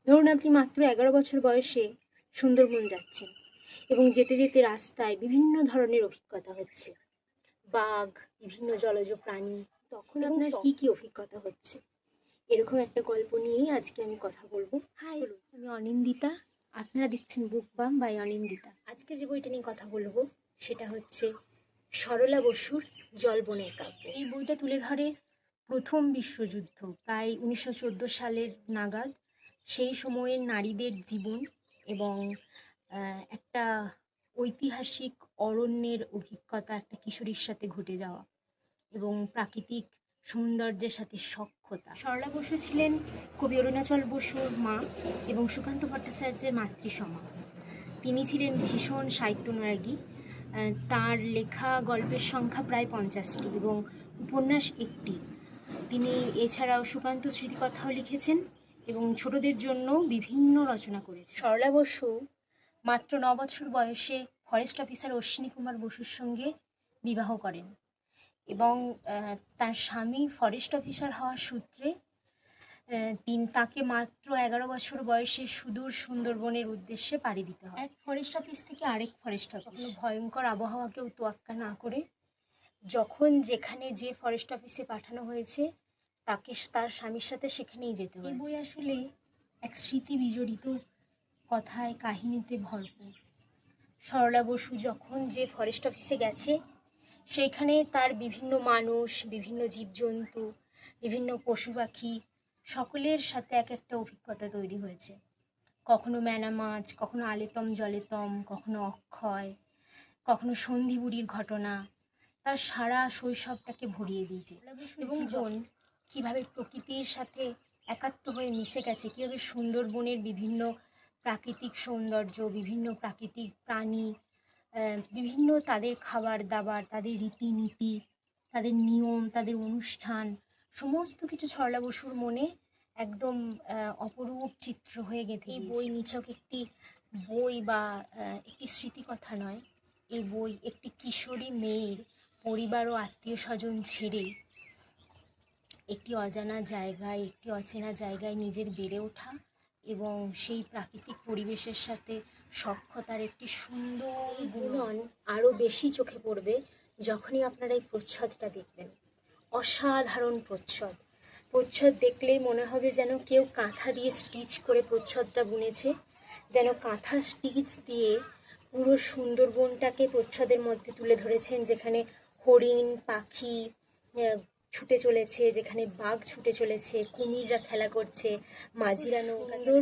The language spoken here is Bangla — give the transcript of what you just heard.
ধরুন আপনি মাত্র 11 বছর বয়সে সুন্দরবন যাচ্ছেন এবং যেতে যেতে রাস্তায় বিভিন্ন ধরনের অভিজ্ঞতা হচ্ছে, বাঘ, বিভিন্ন জলজ প্রাণী। তখন আপনার কি কি অভিজ্ঞতা হচ্ছে, এরকম একটা গল্প নিয়েই আজকে আমি কথা বলবো। হাই, আমি অনিন্দিতা। আপনারা দেখছেন বুকবাম বাই অনিন্দিতা। আজকে যে বইটা নিয়ে কথা বলবো সেটা হচ্ছে সরলা বসুর জলবনের কাব্য। এই বইটা তুলে ধরে প্রথম বিশ্বযুদ্ধ, প্রায় 1914 সালের নাগাদ। সেই সময়ের নারীদের জীবন এবং একটা ঐতিহাসিক অরণ্যের অভিজ্ঞতা একটা কিশোরীর সাথে ঘটে যাওয়া এবং প্রাকৃতিক সৌন্দর্যের সাথে সখ্যতা। সরলা বসু ছিলেন কবি অরুণাচল বসুর মা এবং সুকান্ত ভট্টাচার্যের মাতৃসমা। তিনি ছিলেন ভীষণ সাহিত্যানুরাগী। তার লেখা গল্পের সংখ্যা প্রায় 50টি এবং উপন্যাস একটি। তিনি এছাড়াও সুকান্ত স্মৃতিকথাও লিখেছেন এবং ছোটদের জন্য বিভিন্ন রচনা করেছেন। সরলা বসু মাত্র 9 বছর বয়সে ফরেস্ট অফিসার অশ্বিনী কুমার বসুর সঙ্গে বিবাহ করেন এবং তার স্বামী ফরেস্ট অফিসার হওয়ার সূত্রে তাকে মাত্র 11 বছর বয়সে সুদূর সুন্দরবনের উদ্দেশ্যে পাড়ি দিতে হয়। এক ফরেস্ট অফিস থেকে আরেক ফরেস্ট অফিস, ভয়ঙ্কর আবহাওয়াকেও তোয়াক্কা না করে যখন যেখানে যে ফরেস্ট অফিসে পাঠানো হয়েছে তাকে তার স্বামীর সাথে সেখানেই যেতে হয়। এই বই আসলে এক স্মৃতি বিজড়িত কথায় কাহিনীতে ভরপুর। সরলা বসু যখন যে ফরেস্ট অফিসে গেছে সেইখানে তার বিভিন্ন মানুষ, বিভিন্ন জীবজন্তু, বিভিন্ন পশু পাখি সকলের সাথে এক একটা অভিজ্ঞতা তৈরি হয়েছে। কখনো ম্যানা মাছ, কখনো আলেতম জলেতম, কখনো অক্ষয়, কখনো সন্ধি বুড়ির ঘটনা তার সারা শৈশবটাকে ভরিয়ে দিয়েছে। এবং জীবন কীভাবে প্রকৃতির সাথে একাত্ম হয়ে মিশে গেছে, কীভাবে সুন্দরবনের বিভিন্ন প্রাকৃতিক সৌন্দর্য, বিভিন্ন প্রাকৃতিক প্রাণী, বিভিন্ন তাদের খাবার দাবার, তাদের রীতিনীতি, তাদের নিয়ম, তাদের অনুষ্ঠান, সমস্ত কিছু সরলা বসুর মনে একদম অপরূপ চিত্র হয়ে গেছে। এই বই নিছক একটি বই বা একটি স্মৃতিকথা নয়। এই বই একটি কিশোরী মেয়ের পরিবার ও আত্মীয় স্বজন ছেড়ে একটি অজানা জায়গায়, একটি অচেনা জায়গায় নিজের বেড়ে ওঠা এবং সেই প্রাকৃতিক পরিবেশের সাথে সখ্যতার একটি সুন্দর গুণন আরও বেশি চোখে পড়বে যখনই আপনারা এই প্রচ্ছদটা দেখবেন। অসাধারণ প্রচ্ছদ। প্রচ্ছদ দেখলেই মনে হবে যেন কেউ কাঁথা দিয়ে স্টিচ করে প্রচ্ছদটা বুনেছে, যেন কাঁথা স্টিচ দিয়ে পুরো সুন্দরবনটাকে প্রচ্ছদের মধ্যে তুলে ধরেছেন, যেখানে হরিণ, পাখি ছুটে চলেছে, যেখানে বাঘ ছুটে চলেছে, কুমিররা খেলা করছে, মাঝিরা নৌকা। সুন্দর